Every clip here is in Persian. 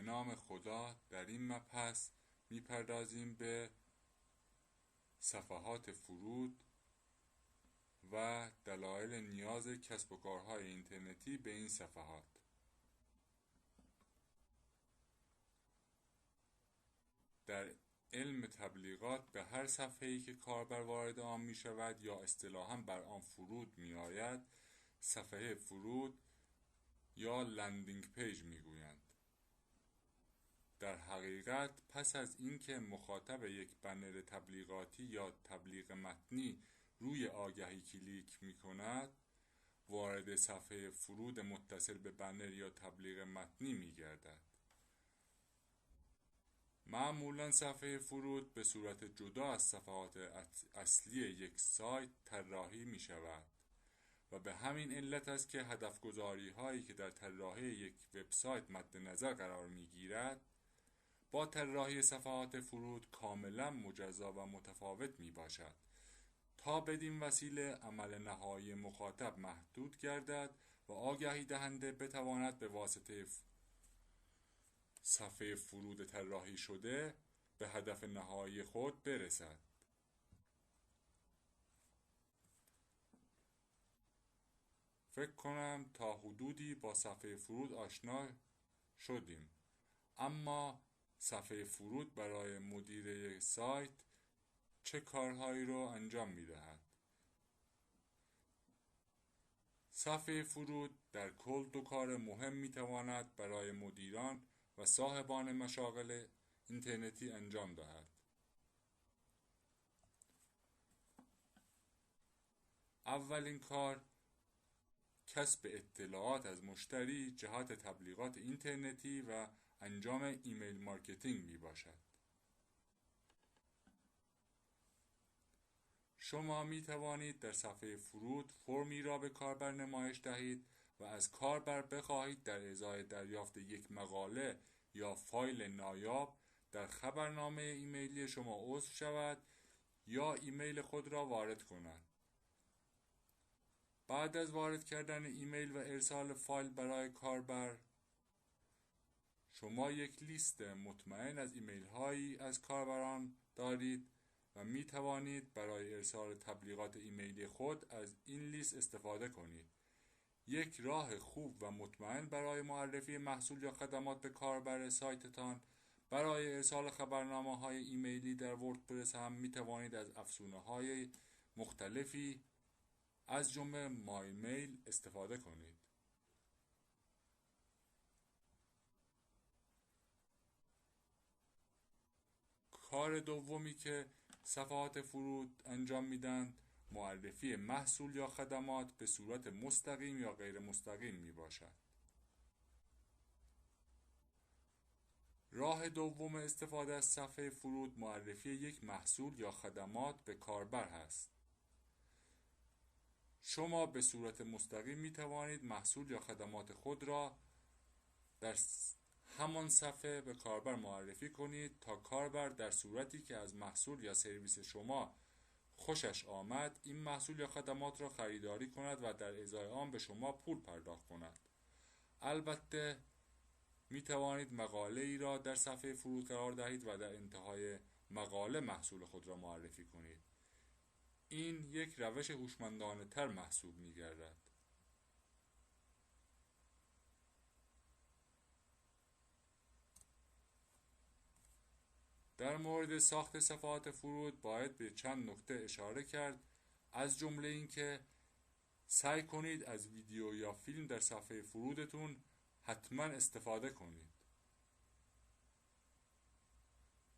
به نام خدا در این مبحث میپردازیم به صفحات فرود و دلایل نیاز کسب و کارهای اینترنتی به این صفحات. در علم تبلیغات به هر صفحه‌ای که کاربر وارد آن می شود یا اصطلاحاً بر آن فرود می آید صفحه فرود یا لندینگ پیج می گویند. در حقیقت پس از اینکه مخاطب یک بنر تبلیغاتی یا تبلیغ متنی روی آگهی کلیک می کند وارد صفحه فرود متصل به بنر یا تبلیغ متنی می گردد. معمولاً صفحه فرود به صورت جدا از صفحات اصلی یک سایت طراحی می شود و به همین علت است که هدفگذاری هایی که در طراحی یک وبسایت مد نظر قرار می گیرد با طراحی صفحات فرود کاملا مجزا و متفاوت می باشد تا بدین وسیله عمل نهایی مخاطب محدود گردد و آگهی دهنده بتواند به واسطه صفحه فرود طراحی شده به هدف نهایی خود برسد. فکر کنم تا حدودی با صفحه فرود آشنا شدیم، اما صفحه فرود برای مدیر یک سایت چه کارهایی رو انجام می‌دهد؟ صفحه فرود در کل دو کار مهم می‌تواند برای مدیران و صاحبان مشاغل اینترنتی انجام دهد. اولین کار کسب اطلاعات از مشتری جهت تبلیغات اینترنتی و انجام ایمیل مارکتینگ می باشد. شما می توانید در صفحه فرود فرمی را به کاربر نمایش دهید و از کاربر بخواهید در ازای دریافت یک مقاله یا فایل نایاب در خبرنامه ایمیلی شما عضو شود یا ایمیل خود را وارد کند. بعد از وارد کردن ایمیل و ارسال فایل برای کاربر، شما یک لیست مطمئن از ایمیل هایی از کاربران دارید و می توانید برای ارسال تبلیغات ایمیلی خود از این لیست استفاده کنید. یک راه خوب و مطمئن برای معرفی محصول یا خدمات به کاربر سایتتان برای ارسال خبرنامه های ایمیلی در وردپرس هم می توانید از افزونه های مختلفی از جمله مای میل استفاده کنید. کار دومی که صفحات فرود انجام میدن معرفی محصول یا خدمات به صورت مستقیم یا غیر مستقیم می باشد. راه دوم استفاده از صفحه فرود معرفی یک محصول یا خدمات به کاربر هست. شما به صورت مستقیم می توانید محصول یا خدمات خود را در همان صفحه به کاربر معرفی کنید تا کاربر در صورتی که از محصول یا سرویس شما خوشش آمد این محصول یا خدمات را خریداری کند و در ازای آن به شما پول پرداخت کند. البته می توانید مقاله ای را در صفحه فرود قرار دهید و در انتهای مقاله محصول خود را معرفی کنید. این یک روش هوشمندانه تر محسوب می گردد. در مورد ساخت صفحات فرود باید به چند نکته اشاره کرد، از جمله اینکه سعی کنید از ویدیو یا فیلم در صفحه فرودتون حتما استفاده کنید.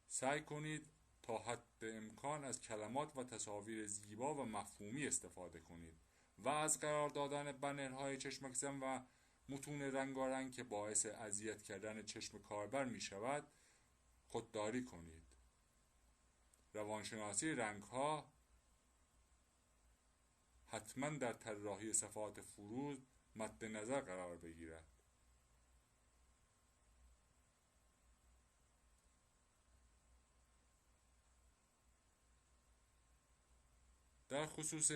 سعی کنید تا حد امکان از کلمات و تصاویر زیبا و مفهومی استفاده کنید و از قرار دادن بنرهای چشمک زن و متون رنگارنگ که باعث اذیت کردن چشم کاربر می شود خودداری کنید. روانشناسی رنگ‌ها حتما در طراحی صفحات فرود مد نظر قرار بگیرد. در خصوص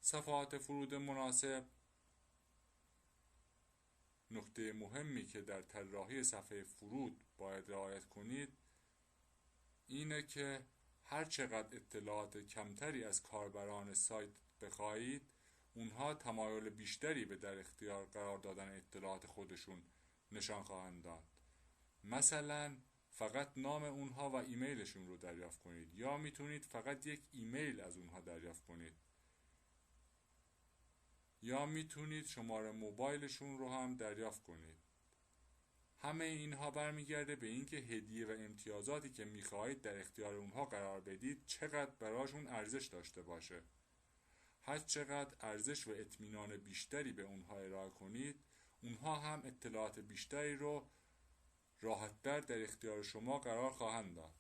صفحات فرود مناسب نکته مهمی که در طراحی صفحه فرود باید رعایت کنید اینه که هر چقدر اطلاعات کمتری از کاربران سایت بخواهید، اونها تمایل بیشتری به در اختیار قرار دادن اطلاعات خودشون نشان خواهند داد. مثلا فقط نام اونها و ایمیلشون رو دریافت کنید، یا میتونید فقط یک ایمیل از اونها دریافت کنید، یا میتونید شماره موبایلشون رو هم دریافت کنید. همه اینها برمیگرده به اینکه هدیه و امتیازاتی که میخواهید در اختیار اونها قرار بدید چقدر براشون ارزش داشته باشه. هر چقدر ارزش و اطمینان بیشتری به اونها ارائه کنید، اونها هم اطلاعات بیشتری رو راحت‌تر در اختیار شما قرار خواهند داد.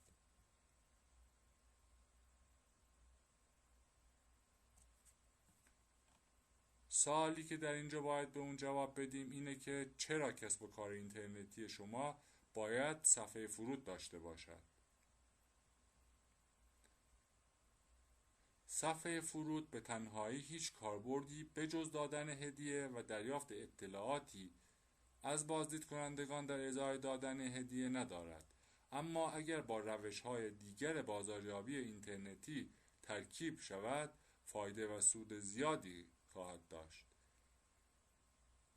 سوالی که در اینجا باید به اون جواب بدیم اینه که چرا کسب و کار اینترنتی شما باید صفحه فرود داشته باشد؟ صفحه فرود به تنهایی هیچ کاربردی بجز دادن هدیه و دریافت اطلاعاتی از بازدید کنندگان در ازای دادن هدیه ندارد، اما اگر با روش‌های دیگر بازاریابی اینترنتی ترکیب شود فایده و سود زیادی خواهد داشت.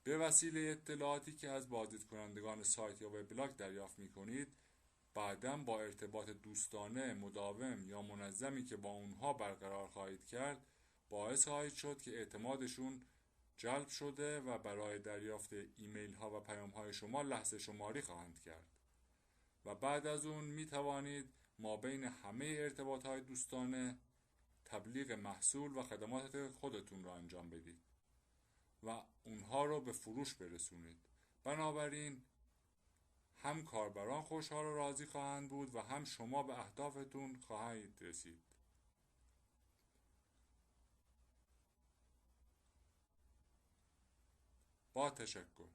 به وسیله اطلاعاتی که از بازدید کنندگان سایت یا وبلاگ دریافت می کنید، بعداً با ارتباط دوستانه، مداوم یا منظمی که با اونها برقرار خواهید کرد، باعث خواهید شد که اعتمادشون جلب شده و برای دریافت ایمیل ها و پیام های شما لحظه شماری خواهند کرد و بعد از اون می توانید ما بین همه ارتباط های دوستانه تبلیغ محصول و خدمات خودتون را انجام بدید و اونها رو به فروش برسونید. بنابراین هم کاربران خوشحال و راضی خواهند بود و هم شما به اهدافتون خواهید رسید. با تشکر.